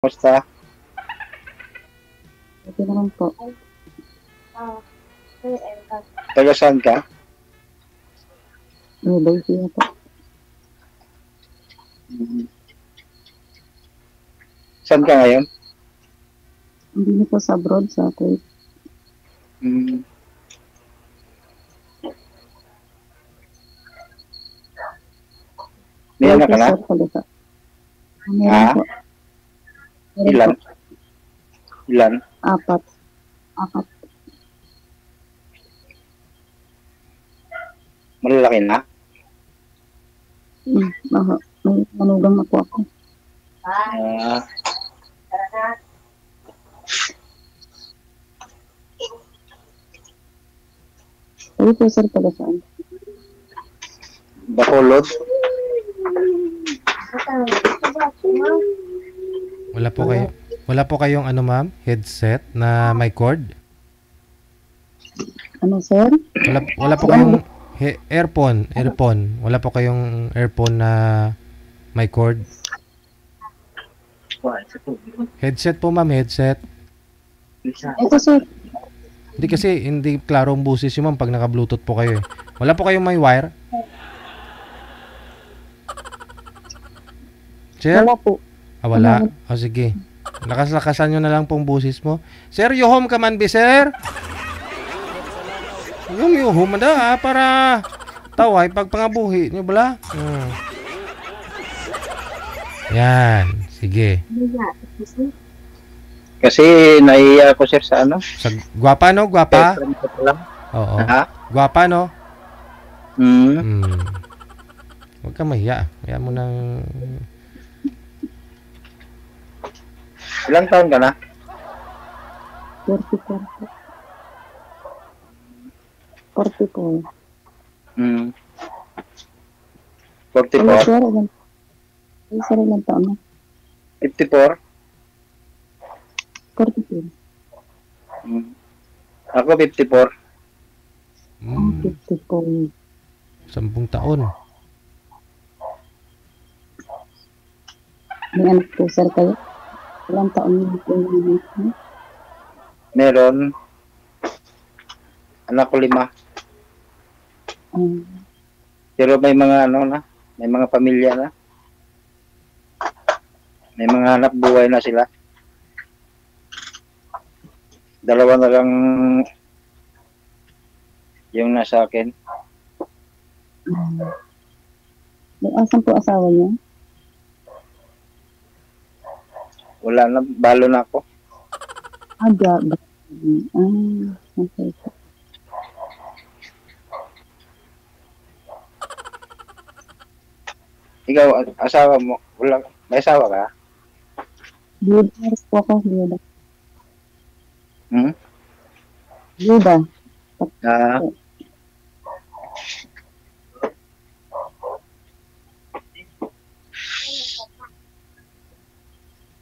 Kumusta? Ito naman po. Taga saan ka? Nueva Ecija po. Saan ka ngayon? Hindi na po sa abroad, sa Kuwait. Hmm. May anak ka na? Sir, talaga. Meron Ah? po. Meron Ilan? po. Ilan? Apat. Malalaki na? May manugang na po ako. Ah, Sabi po, sir, taga saan? Bacolod? Wala po kayong ano ma'am, headset na may cord? Ano, sir? Wala po kayong earphone. Wala po kayong earphone na may cord? Headset po ma'am, headset. Ito, sir. Hindi kasi hindi klaro ang busis yun ma'am pag naka-bluetooth po kayo eh. Wala po kayong may wire? Sir? Wala po. Wala. O sige. Lakas-lakasan nyo na lang pong busis mo. Sir, yuhom ka man, be, sir? Yung yuhom na para taway pagpangabuhi nyo bala. Yan. Sige. Kasi naiiya ako sir sa ano? Gwapa, no? Gwapa? Oo. Ha? Gwapa, no? Hmm. Huwag ka mahiya. Kaya mo nang... Ilang taon ka na? 44 po. 44. Hmm. Ano, 44? sir? Sir, ilang taon na? 54? 44. Hmm. Ako 54. 54. 10 taon. May anak po, sir, kayo? Ilang taon po yung anak mo? Meron. Anak ko 5. Pero may mga ano na, may mga pamilya na. May mga hanap buhay na sila. 2 na lang yung nasa akin. May asan po asawa niya? Wala na, balo na ako. Okay. Ikaw, asawa mo, wala, may asawa ka? Buda po ako, Buda. Hmm? Buda. Ah,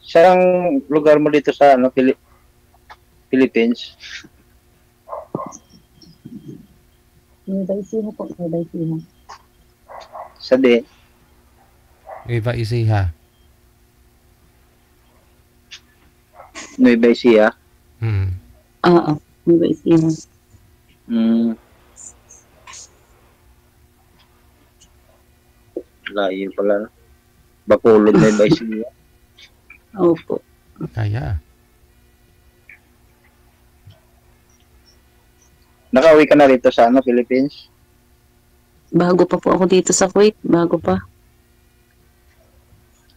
saan lugar mo dito sa ano, Philippines? Nueva Ecija po, Nueva Ecija. Sa D. Nueva Ecija. Nueva Ecija. Oo, Nueva Ecija. Hmm. Layo pala. Bacolod, Nueva Ecija. Opo. Kaya. Nakauwi ka na rito sa ano, Philippines? Bago pa po ako dito sa Kuwait. Bago pa.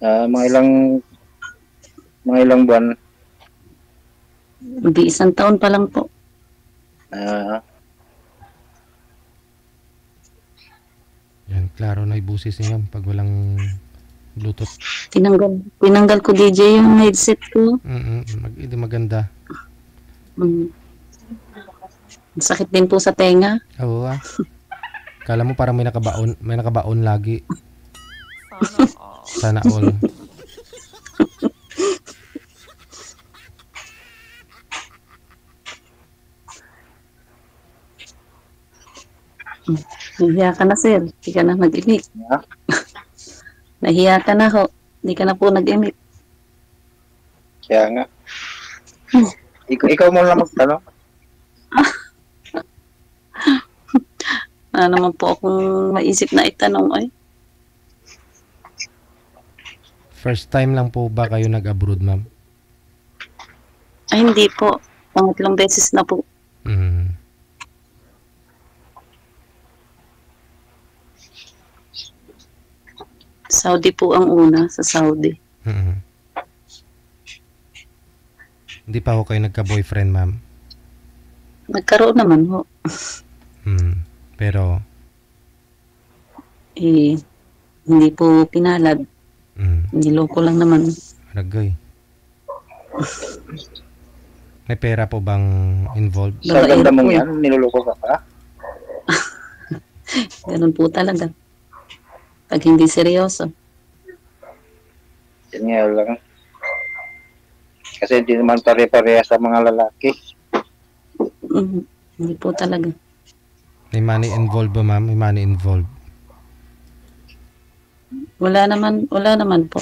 Mga ilang buwan. Hindi 1 taon pa lang po. Yan, klaro na ibusis niya pag walang Bluetooth. Tinanggal ko DJ yung headset ko. Hindi maganda. Sakit din po sa tenga. Oo Kala mo parang may nakabaon lagi. Sana all. Nahiya ka na, sir. Hindi ka na nag-imik. Yeah. Nahiya ka na ho. Hindi ka na po nag-imik. Kaya nga. Ikaw mo lang magtanong. Naman po akong maisip na itanong ay. First time lang po ba kayo nag-abroad, ma'am? Ay, hindi po. Pangatlong beses na po. Mm. Saudi po ang una, sa Saudi. Mm. Hindi pa ho kayo nagka-boyfriend, ma'am? Nagkaroon naman ho. Mm. Pero, Hindi po pinalad. Niloko lang naman. Aragay. May pera po bang involved? Sa ganda mong yan, niluloko ka pa? Ganun po talaga. Pag hindi seryoso. Yan nga lang. Kasi hindi naman pare-pareha sa mga lalaki. Hindi po talaga. May money involved ba, ma'am? May money involved. Wala naman po.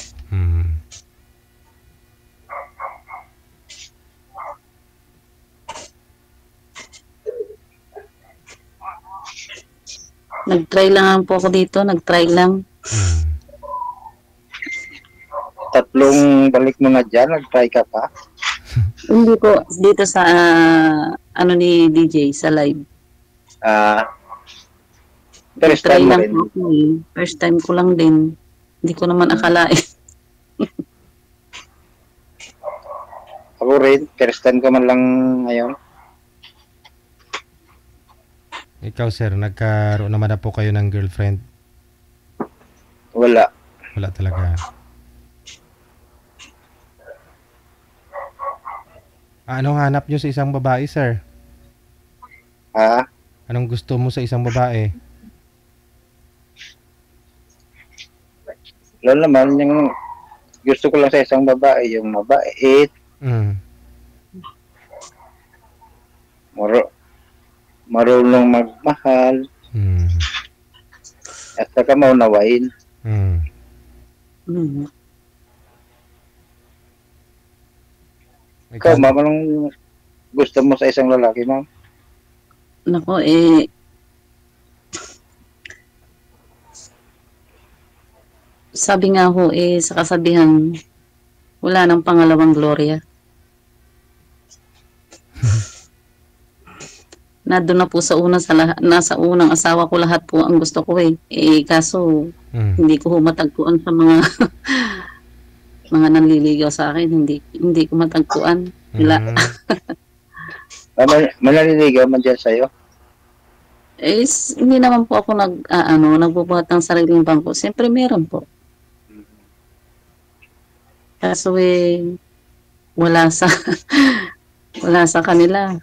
Nag-try lang po ako dito, nag-try lang. Tatlong balik mo na dyan, nag-try ka pa? Hindi po, dito sa ni DJ, sa live. First Try time mo lang rin. po ako eh. First time ko lang din. Hindi ko naman akalain. Ako rin, first time ko man lang ngayon. Ikaw, sir, nagkaroon naman na po kayo ng girlfriend? Wala. Wala talaga. Anong hanap nyo sa isang babae, sir? Anong gusto mo sa isang babae? Wala naman, yung gusto ko lang sa isang babae, yung mabait, marunong magmahal, at saka maunawain. Ikaw, ma'am, anong gusto mo sa isang lalaki, ma'am? Nako, sabi nga ho, sa kasabihan, wala nang pangalawang Gloria. Nandun na po sa una nasa unang asawa ko lahat po ang gusto ko kaso hindi ko matagpuan sa mga mga nanliligaw sa akin, hindi ko matagpuan. Wala. Manaliligaw man dyan sa'yo? Hindi naman po ako nagbubuhat ng sariling bangko. Siyempre meron po. Kaso wala sa kanila.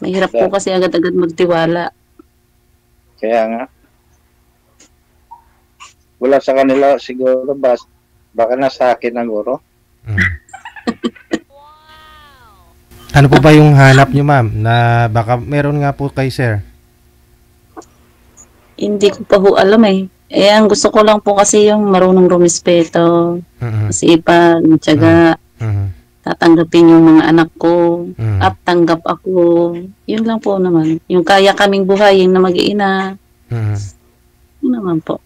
Mahirap po kasi agad-agad magtiwala. Kaya nga. Wala sa kanila siguro, baka nasa akin ang guro. Ano po ba yung hanap nyo, ma'am? Na baka meron nga po kay sir. Hindi ko pa ho alam ang gusto ko lang po kasi yung marunong rumispeto, masipag, tiyaga, tatanggapin yung mga anak ko, at tanggap ako. Yun lang po naman. Yung kaya kaming buhayin na mag-iina. Yun naman po.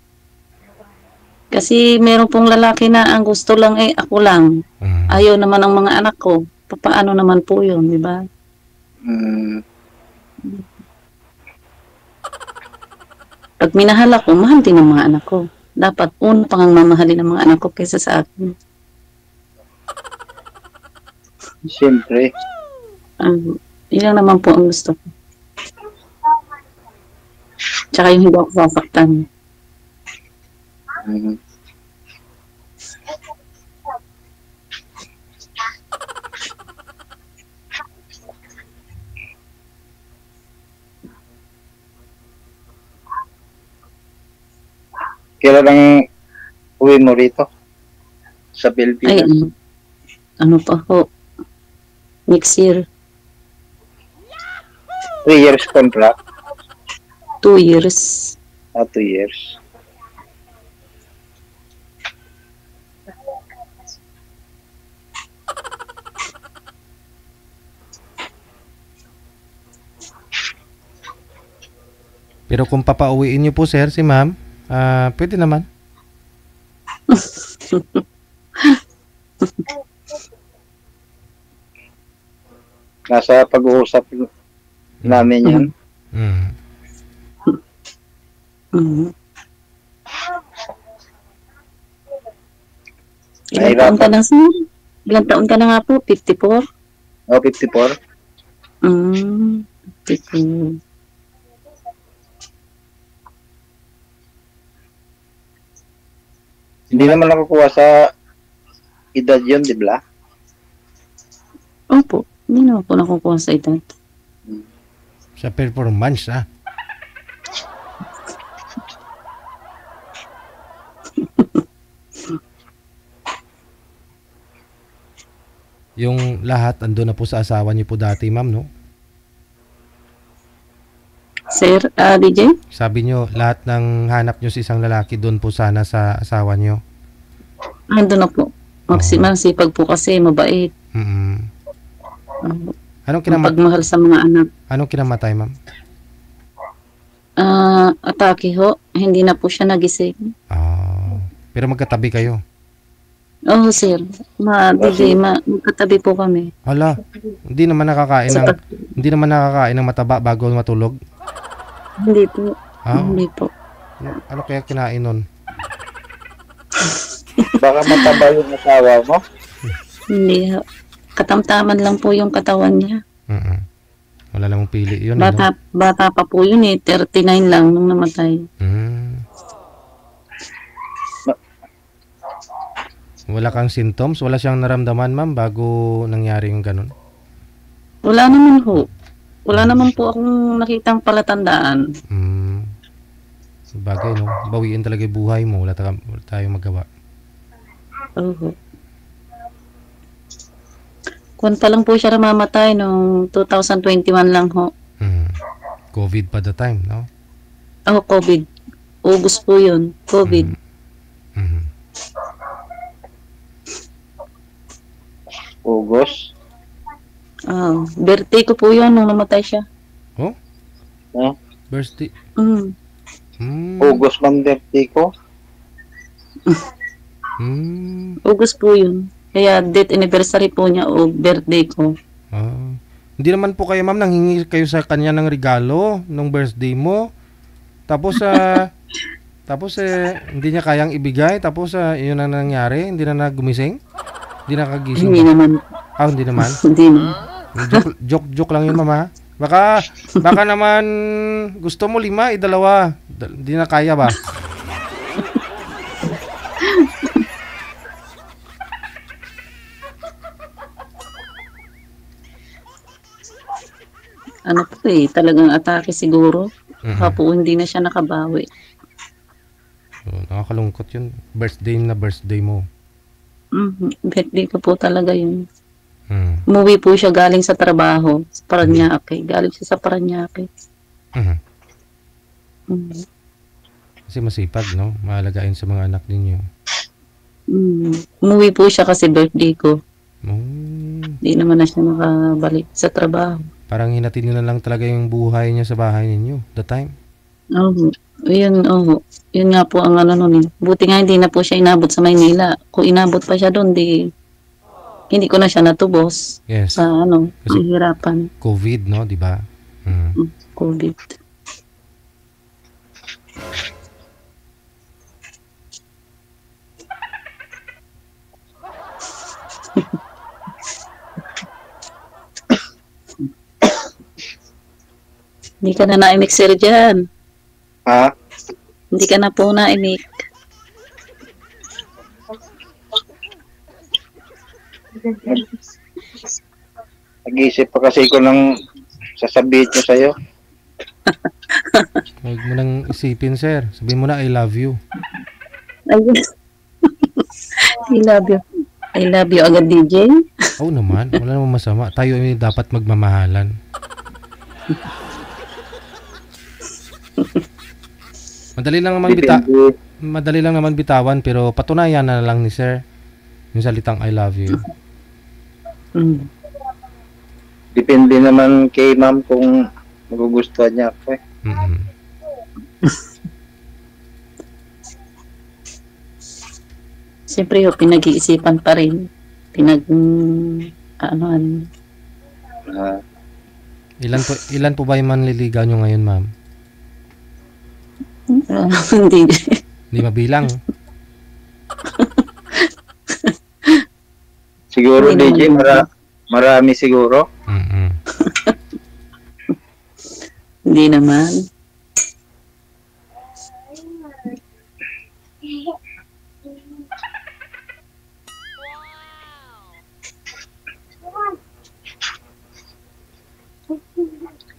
Kasi meron pong lalaki na ang gusto lang ako lang. Ayaw naman ang mga anak ko. Paano naman po yun, di ba? Pag minahal ako, mahal din ng mga anak ko. Dapat una pang ang mamahalin ng mga anak ko kaysa sa akin. Siyempre. Ilang naman po ang gusto ko. Tsaka yung hindi ako sasaktan. Kailan ang uwi mo rito? Sa Pilipinas? Ano pa ho? Next year. 3 years contract? 2 years. 2 years. Pero kung papauwiin niyo po, sir, si ma'am, pwede naman. Nasa pag-uusap namin yan. Mm. Mhm. Ilang Nahirapan. taon ka na, sir? Ilang taon ka na nga po? 54? O, 54. 54. Hindi naman nakukuha sa edad yun, di ba? Opo, hindi naman po nakukuha sa edad. Sa performance, Yung lahat, ando na po sa asawa niyo po dati, ma'am, no? Sir, DJ? Sabi niyo, lahat ng hanap niyo sa isang lalaki, doon po sana sa asawa niyo. Ando na po. Sipag po kasi, mabait. Mm. Anong Pagmahal sa mga anak. Anong kinamatay, ma'am? Atake ho. Hindi na po siya nagising. Pero magkatabi kayo. Oo, sir. DJ, magkatabi po kami. Hala, hindi naman nakakain ng mataba bago matulog. Hindi po. Hindi po. Ano kaya kinain nun? Baka mataba yung asawa mo. Hindi ho. Katamtaman lang po yung katawan niya. Wala namang pili yun. Bata pa po yun 39 lang nung namatay. Wala kang symptoms? Wala siyang naramdaman, ma'am, bago nangyari yung ganun? Wala naman ho. Wala naman po akong nakitang palatandaan. Bagay, no? Bawiin talaga yung buhay mo. Wala tayong magawa. Oo. Kung pa lang po siya namamatay noong 2021 lang ho. COVID pa the time, no? COVID. August po yun. COVID. August. Birthday ko po yun nung namatay siya. Oh? Birthday? August ng birthday ko. August po yun. Kaya date anniversary po niya o birthday ko. Hindi naman po kayo, ma'am, nanghingi kayo sa kanya ng regalo nung birthday mo. Tapos hindi niya kayang ibigay. Tapos yun ang nangyari. Hindi na gumising. Hindi na kagising. Hindi naman. Hindi naman. Hindi naman. Joke lang yun, mama. Baka naman gusto mo 5, 2. Hindi na kaya ba? Ano po talagang atake siguro. Baka po hindi na siya nakabawi. So, nakakalungkot yun. Birthday mo. Birthday ko po talaga yun. Umuwi po siya galing sa trabaho. Sa Paranaque. Galing siya sa Paranaque. Kasi masipag, no? Mahalagain sa mga anak ninyo. Umuwi po siya kasi birthday ko. Hindi naman na siya nakabalik sa trabaho. Parang hinatid nyo na lang talaga yung buhay niya sa bahay ninyo. The time. Yun nga po ang nun. Buti nga hindi na po siya inabot sa Maynila. Kung inabot pa siya doon, hindi ko na siya natubos. Yes. Sa mahirapan. COVID, no? Diba? COVID. Hindi ka na naimik, sir, dyan. Hindi ka na po naimik. Nag-iisip pa kasi ko ng sasabihin ko sa'yo. Huwag mo nang isipin, sir. Sabihin mo na, I love you. I love you. I love you agad, DJ. Oo naman. Wala namang masama. Tayo ay dapat magmamahalan. Madali lang naman bitawan, pero patunayan na lang ni sir yung salitang I love you. Depende naman kay ma'am kung magugustuhan niya ako . Siyempre, pinag-iisipan pa rin. Ano, Ah, Ilan po ba yung manliligaw nyo ngayon, ma'am? hindi. Hindi mabilang. siguro, Hindi DJ, naman. marami siguro. Mm-mm. Hindi naman.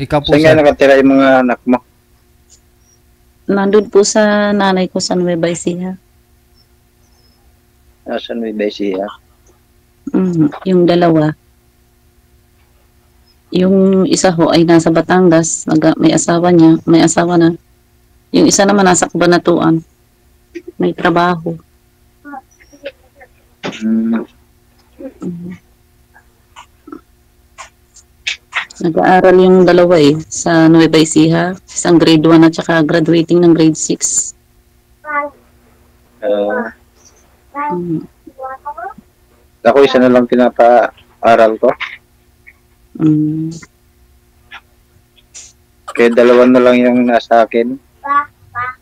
Ikaw po, Saan nga sir. nakatira yung mga anak mo? Nandun po sa nanay ko sa Nueva Ecija. Asan may siya? Yung dalawa. Yung isa ho ay nasa Batangas. May asawa niya. May asawa na. Yung isa naman nasa Cabanatuan. May trabaho. Hmm. Nag-aaral yung dalawa sa Nueva Ecija. Isang grade 1 at saka graduating ng grade 6. Mm. Ako isa na lang pinapa-aral ko. Mm. Kaya dalawa na lang yung nasa akin.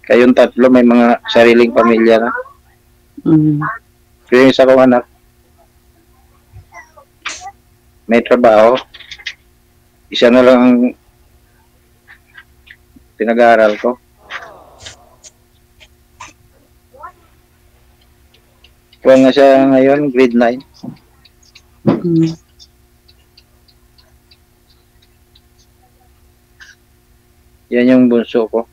Kayong tatlo may mga sariling pamilya na. Mm. Kaya yung isa kong anak, may trabaho. Isa na lang ang pinag-aaral ko. Kaya nga siya ngayon, grade 9. Mm. Yan yung bunso ko.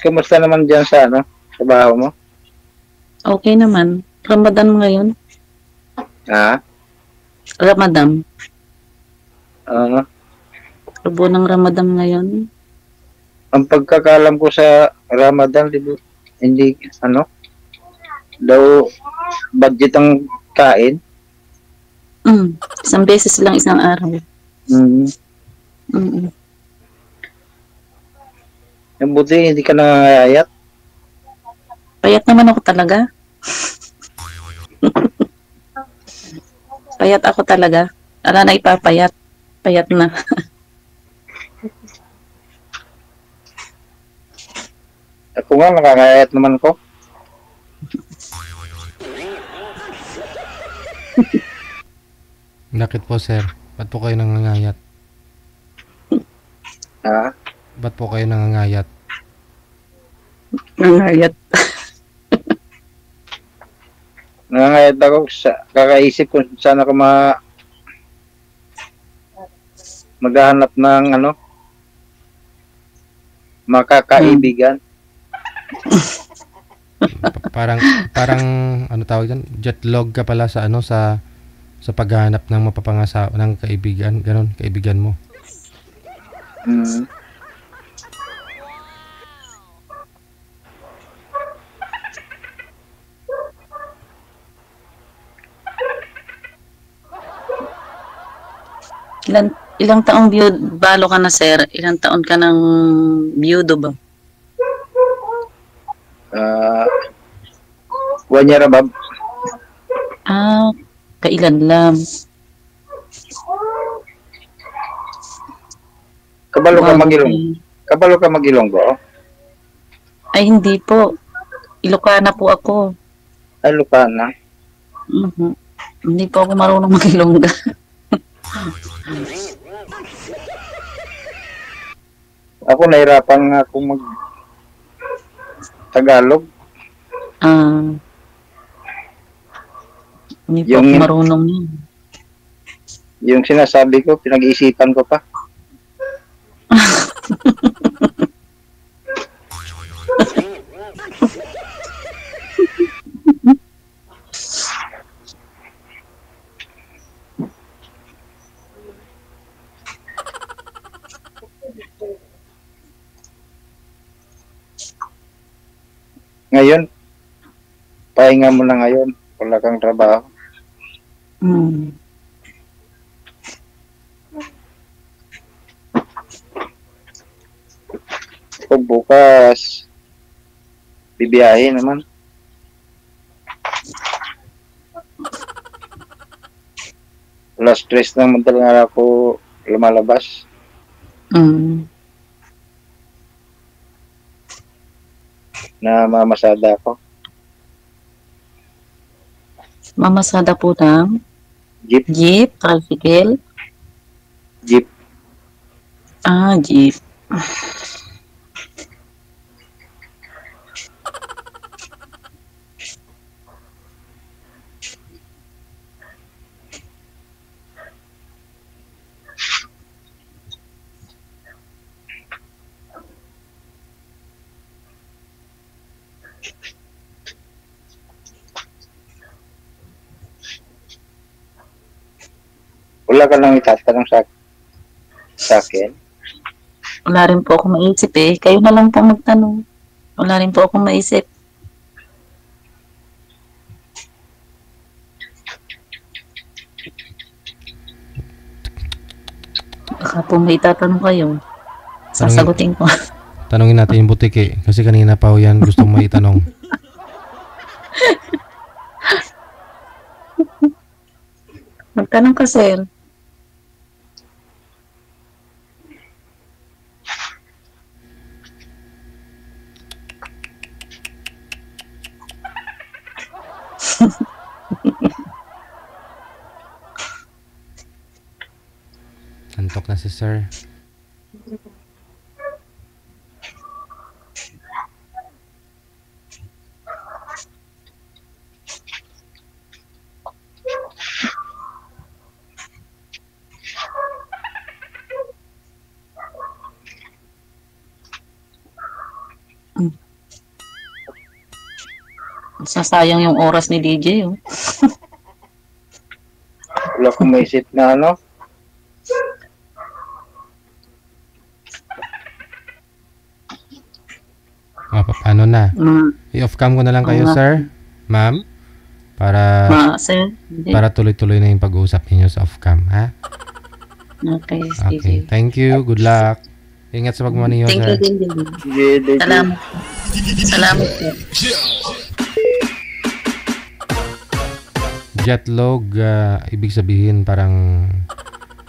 Kumusta naman dyan sa trabaho mo? Okay naman. Ramadan ngayon. Ha? Ramadan. Ah, Rubo ng Ramadan ngayon. ang pagkakalam ko sa Ramadan, hindi, daw budget ang kain. Isang beses lang isang araw. Mm. Mm. Yung buti, hindi ka nangangayayat. Payat naman ako talaga. Payat ako talaga. Ala na ipapayat. Payat na. Ako nga, nakangayayat naman ko. Bakit po, sir? Ba't po kayo nangangayat? Ha? Ba't po kayo nangangayat? Nangayat. Nangangayat ako kakaisip kung saan ako maghahanap ng makakaibigan. Parang ano tawag yan? Jetlog ka pala sa sa paghahanap ng mapapangasawa ng kaibigan, ganon, kaibigan mo. Mm. Ilang taong balo ka na, sir? Ilang taon ka ng biyudo ba? 1 year above. Kailan lang. Kabalo ka Wow. magilong. Kabalo ka magilonggo. Ay, hindi po. Ilocana po ako. Ay, Lucana. Hindi po ako marunong mag-Ilongga. Ako nahirapan nga akong Tagalog. Hindi po ako marunong yun. Yung sinasabi ko, pinag-iisipan ko pa. Ngayon, pahinga mo na ngayon. Wala kang trabaho. Hmm. Kung bukas, bibiyahe naman. Wala stress na madaling araw ko lumalabas. Hmm. Na mamasada ako. Mamasada po ng Jeep, jeep, tricycle. jeep. Ah, jeep. Wala ka lang itatanong sa akin. Wala rin po ako maisip eh. Kayo na lang po magtanong. Wala rin po ako maisip. Baka po may tatanong kayo. Sasagutin ko. Tanungin natin yung butiki. Kasi kanina pa ho yan gusto mo itanong. Magtanong ka, sir. Antok na si sir. Sasayang yung oras ni DJ, oh. Wala akong maisip na ano. Paano na? Mm. I-off cam ko na lang kayo, Oo nga. sir. Ma'am. Para Sir? Hindi. para tuloy-tuloy na yung pag-uusap ninyo sa off cam, ha? Okay, Okay. sige. Thank you. Good luck. Ingat sa pagmamaneho, Thank you sir. din, din. Sige, DJ. Salamat. Salamat po. Jetlog, ibig sabihin parang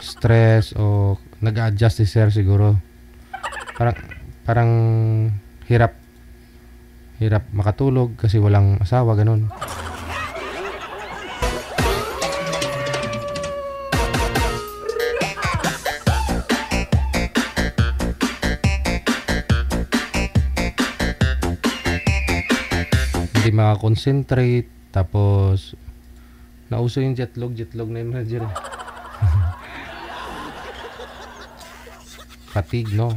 stress o nag-a-adjust si sir siguro. Parang hirap makatulog kasi walang asawa, ganun. Hindi makakonsentrate, tapos nauso yung jetlog na yun, Roger. Fatigue, no?